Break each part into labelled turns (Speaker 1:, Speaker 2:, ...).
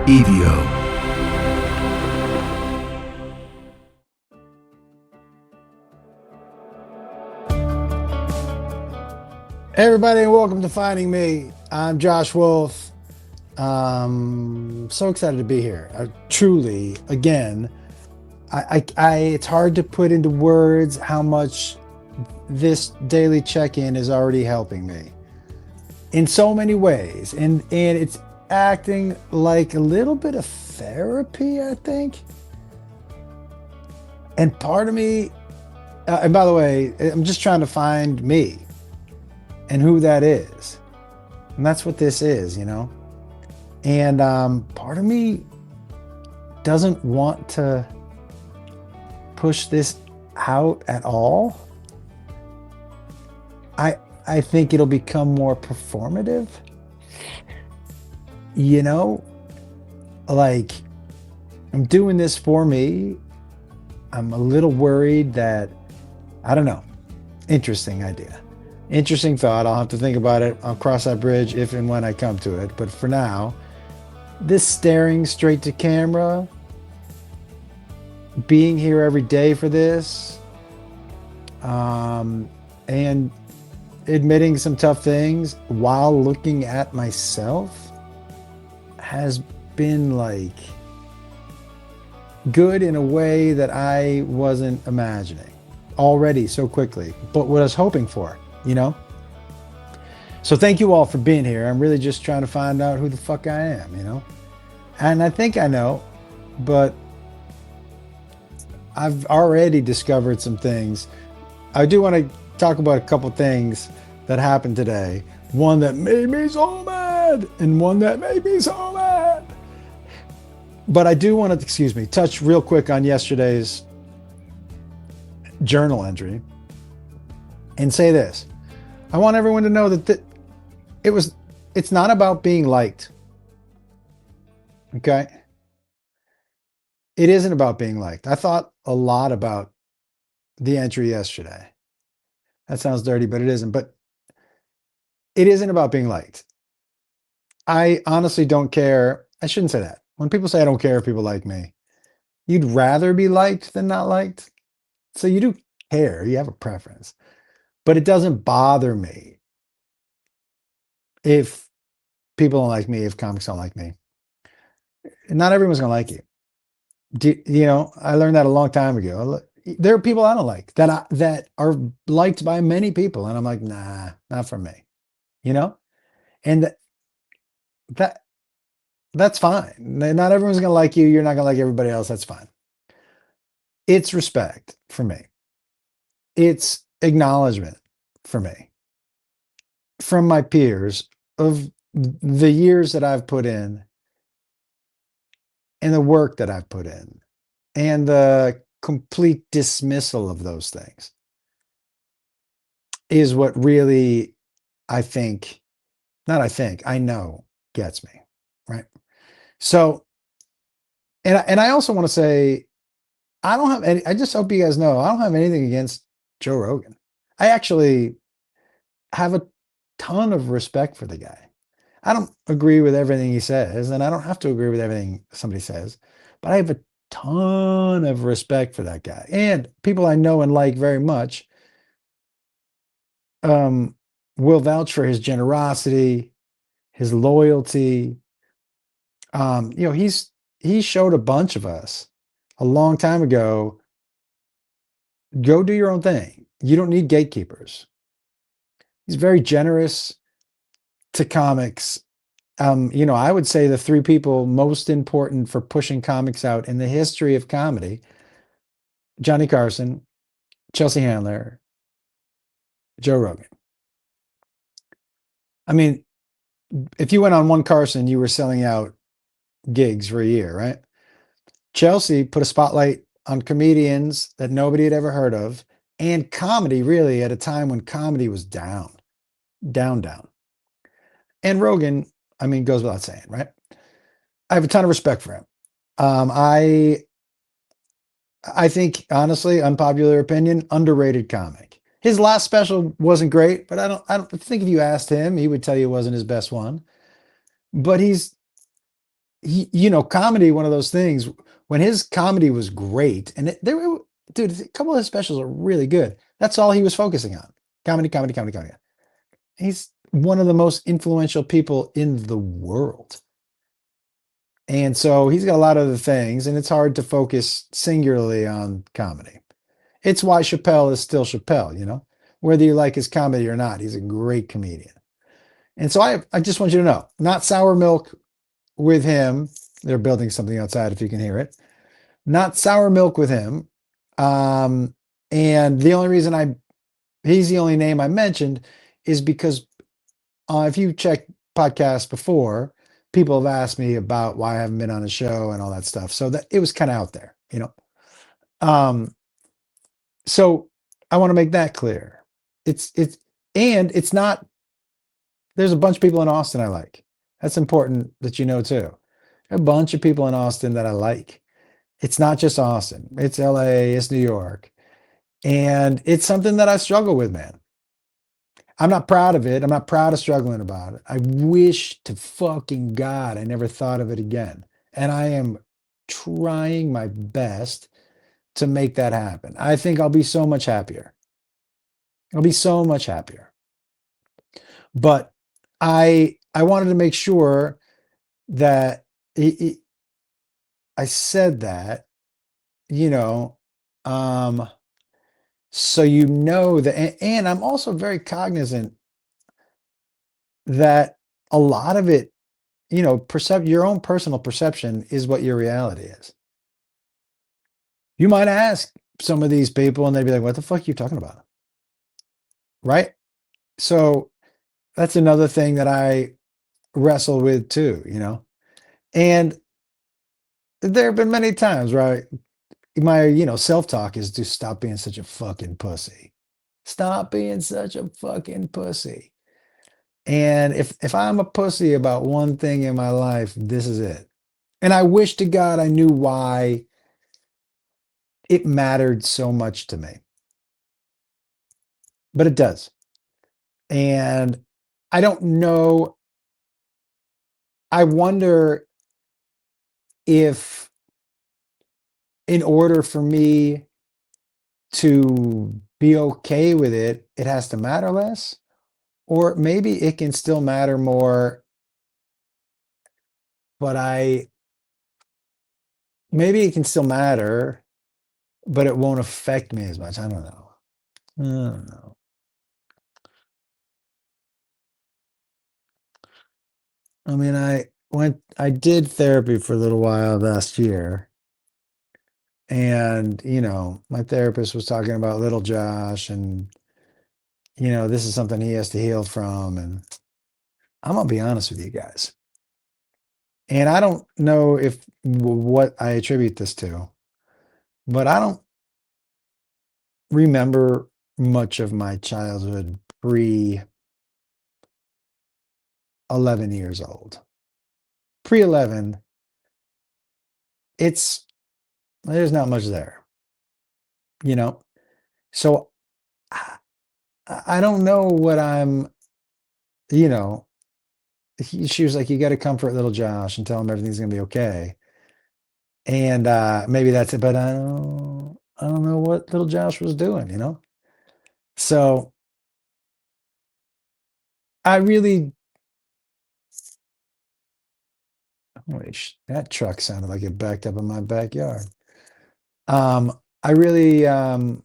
Speaker 1: EVO.
Speaker 2: Hey everybody, and welcome to Finding Me. I'm Josh Wolf. So excited to be here. Truly, again, it's hard to put into words how much this daily check-in is already helping me in so many ways, and it's acting like a little bit of therapy, I think. And part of me, and by the way, I'm just trying to find me and who that is. And that's what this is, you know? And part of me doesn't want to push this out at all. I think it'll become more performative. You know, like I'm doing this for me. I'm a little worried that, I don't know, interesting idea. Interesting thought. I'll have to think about it. I'll cross that bridge if and when I come to it. But for now, this staring straight to camera, being here every day for this, and admitting some tough things while looking at myself has been like good in a way that I wasn't imagining already so quickly, but what I was hoping for, you know? So thank you all for being here. I'm really just trying to find out who the fuck I am, you know? And I think I know, but I've already discovered some things. I do want to talk about a couple things that happened today. One that made me so mad, and one that made me so mad. But I do want to, touch real quick on yesterday's journal entry and say this. I want everyone to know that it's not about being liked. Okay? It isn't about being liked. I thought a lot about the entry yesterday. That sounds dirty, but it isn't. But it isn't about being liked. I honestly don't care. I shouldn't say that. When people say I don't care if people like me, you'd rather be liked than not liked. So you do care. You have a preference. But it doesn't bother me if people don't like me, if comics don't like me. Not everyone's going to like you. You know, I learned that a long time ago. There are people I don't like that are liked by many people, and I'm like, nah, not for me. You know, and that's fine. Not everyone's gonna like you. You're not gonna like everybody else. That's fine. It's respect for me. It's acknowledgement for me from my peers of the years that I've put in and the work that I've put in and the complete dismissal of those things is what really I know gets me, right? So, and I also want to say, I just hope you guys know, I don't have anything against Joe Rogan. I actually have a ton of respect for the guy. I don't agree with everything he says, and I don't have to agree with everything somebody says, but I have a ton of respect for that guy and people I know and like very much. Will vouch for his generosity, his loyalty. You know, he showed a bunch of us a long time ago, go do your own thing. You don't need gatekeepers. He's very generous to comics. You know, I would say the three people most important for pushing comics out in the history of comedy: Johnny Carson, Chelsea Handler, Joe Rogan. I mean, if you went on one Carson, you were selling out gigs for a year, right? Chelsea put a spotlight on comedians that nobody had ever heard of and comedy, really, at a time when comedy was down. And Rogan, I mean, goes without saying, right? I have a ton of respect for him. I think, honestly, unpopular opinion, underrated comic. His last special wasn't great, but I don't think if you asked him, he would tell you it wasn't his best one. but comedy, one of those things. When his comedy was great, and there were, dude, a couple of his specials are really good. That's all he was focusing on: comedy, comedy, comedy, comedy. He's one of the most influential people in the world, and so he's got a lot of other things, and it's hard to focus singularly on comedy. It's why Chappelle is still Chappelle, whether you like his comedy or not. He's a great comedian. And so I just want you to know, not sour milk with him. They're building something outside if you can hear it. Not sour milk with him. Um, and the only reason he's the only name I mentioned is because if you check podcasts before, people have asked me about why I haven't been on a show and all that stuff. So that it was kind of out there. Um, so I want to make that clear. It's not, there's a bunch of people in Austin I like. That's important that you know too. A bunch of people in Austin that I like. It's not just Austin. It's LA, it's New York. And it's something that I struggle with, man. I'm not proud of it. I'm not proud of struggling about it. I wish to fucking God I never thought of it again. And I am trying my best to make that happen. I think I'll be so much happier. I'll be so much happier. But I wanted to make sure that I said that, you know, um, so that, and I'm also very cognizant that a lot of it, your own personal perception is what your reality is. You might ask some of these people and they'd be like, what the fuck are you talking about? Right? So that's another thing that I wrestle with too. And there have been many times, right? My, self-talk is to stop being such a fucking pussy. Stop being such a fucking pussy. And if I'm a pussy about one thing in my life, this is it. And I wish to God I knew why it mattered so much to me. But it does. And I don't know. I wonder if in order for me to be okay with it, it has to matter less, or maybe it can still matter more, but maybe it can still matter, but it won't affect me as much. I don't know. I don't know. I mean, I did therapy for a little while last year, and my therapist was talking about little Josh, and this is something he has to heal from, and I'm gonna be honest with you guys. And I don't know if what I attribute this to, but I don't remember much of my childhood pre 11 years old. Pre 11, there's not much there, you know? So I, I don't know what you know, she was like, you got to comfort little Josh and tell him everything's going to be okay. And maybe that's it, but I don't know what little Josh was doing. So I really, that truck sounded like it backed up in my backyard. I really, I'm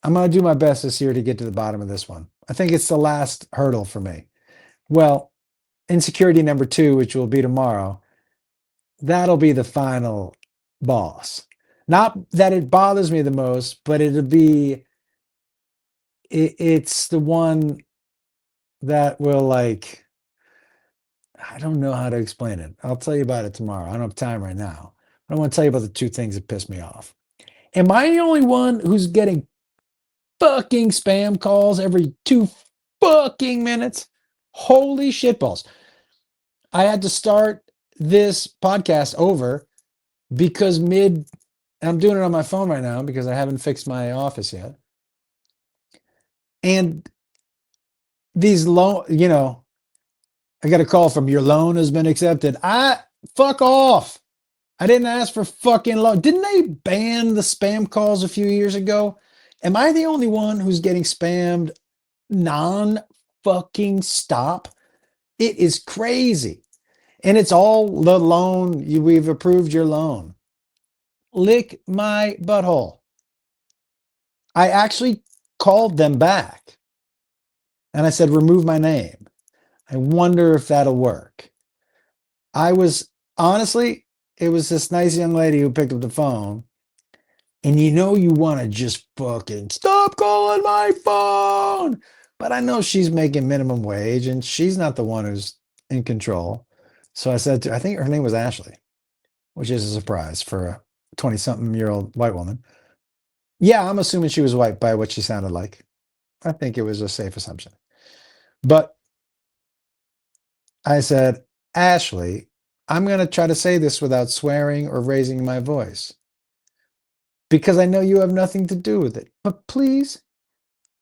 Speaker 2: going to do my best this year to get to the bottom of this one. I think it's the last hurdle for me. Well, insecurity number 2, which will be tomorrow, that'll be the final boss. Not that it bothers me the most, but it's the one that will, like, I don't know how to explain it. I'll tell you about it tomorrow. I don't have time right now. I want to tell you about the 2 things that piss me off. Am I the only one who's getting fucking spam calls every 2 fucking minutes? Holy shitballs. I had to start this podcast over because I'm doing it on my phone right now because I haven't fixed my office yet. And these I got a call from your loan has been accepted. Fuck off. I didn't ask for fucking loan. Didn't they ban the spam calls a few years ago? Am I the only one who's getting spammed non fucking stop? It is crazy. And it's all the loan. We've approved your loan. Lick my butthole. I actually called them back and I said, remove my name. I wonder if that'll work. I was honestly, it was this nice young lady who picked up the phone. And you want to just fucking stop calling my phone. But I know she's making minimum wage and she's not the one who's in control. So I said I think her name was Ashley, which is a surprise for a 20-something-year-old white woman. Yeah, I'm assuming she was white by what she sounded like. I think it was a safe assumption. But I said, Ashley, I'm going to try to say this without swearing or raising my voice, because I know you have nothing to do with it. But please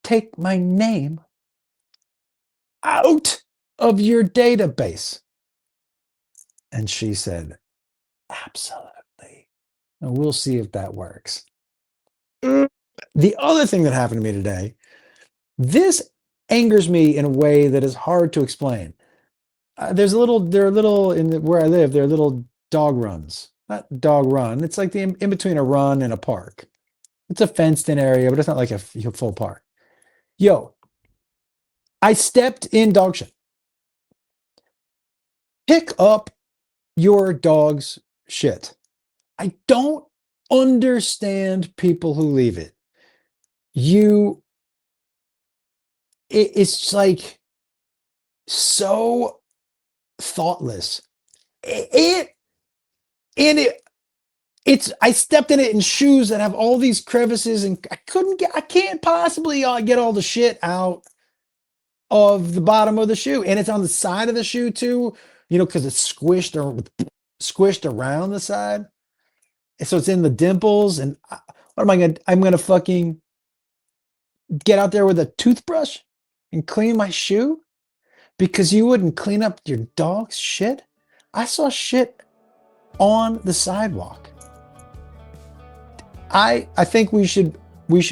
Speaker 2: take my name out of your database. And she said, absolutely. And we'll see if that works. The other thing that happened to me today, this angers me in a way that is hard to explain. There are little where I live, there are little dog runs. Not dog run. It's like the in between a run and a park. It's a fenced in area, but it's not like a full park. Yo, I stepped in dog shit. Pick up your dog's shit. I don't understand people who leave it. It's like so thoughtless. I stepped in it in shoes that have all these crevices, and I can't possibly get all the shit out of the bottom of the shoe. And it's on the side of the shoe too, because it's squished around the side. And so it's in the dimples. And what am I going to, I'm going to fucking get out there with a toothbrush and clean my shoe because you wouldn't clean up your dog's shit. I saw shit on the sidewalk. I think I should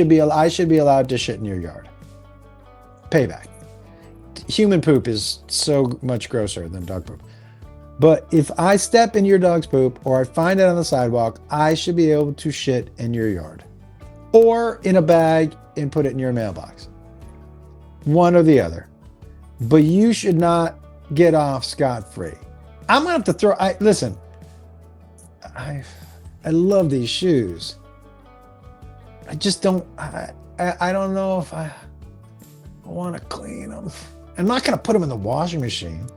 Speaker 2: be allowed to shit in your yard. Payback. Human poop is so much grosser than dog poop. But if I step in your dog's poop or I find it on the sidewalk, I should be able to shit in your yard or in a bag and put it in your mailbox. One or the other. But you should not get off scot-free. I'm going to have to listen, I love these shoes. I just don't, I don't know if I want to clean them. I'm not going to put them in the washing machine.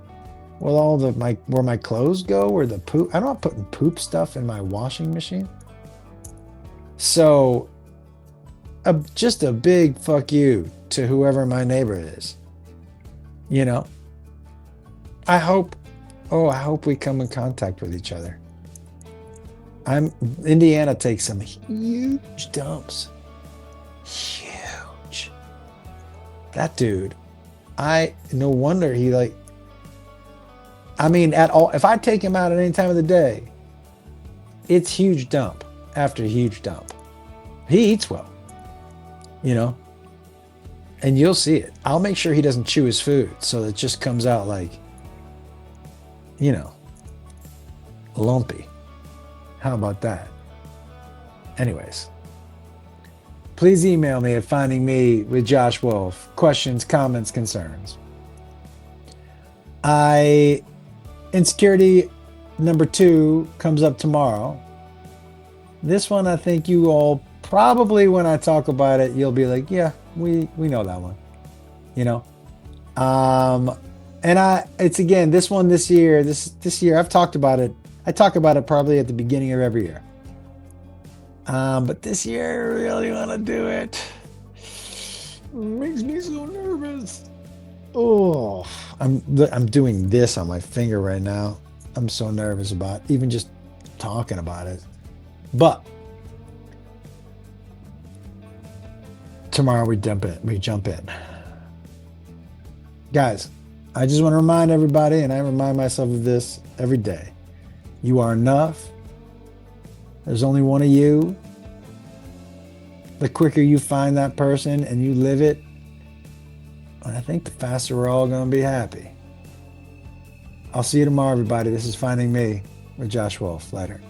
Speaker 2: With all where my clothes go, where the poop, I'm not putting poop stuff in my washing machine. So, just a big fuck you to whoever my neighbor is. I hope we come in contact with each other. Indiana takes some huge dumps. Huge. That dude, no wonder he if I take him out at any time of the day, it's huge dump after huge dump. He eats well, and you'll see it. I'll make sure he doesn't chew his food so it just comes out lumpy. How about that? Anyways, please email me at findingme with Josh Wolf. Questions, comments, concerns. Insecurity number 2 comes up tomorrow. This one, I think you all probably, when I talk about it, you'll be like, yeah, we know that one, and it's again, this year, I've talked about it. I talk about it probably at the beginning of every year. But this year, I really want to do it. It makes me so nervous. Oh, I'm doing this on my finger right now. I'm so nervous about even just talking about it. But tomorrow we jump in. Guys, I just want to remind everybody, and I remind myself of this every day. You are enough. There's only one of you. The quicker you find that person and you live it, I think the faster we're all going to be happy. I'll see you tomorrow, everybody. This is Finding Me with Josh Wolf. Later.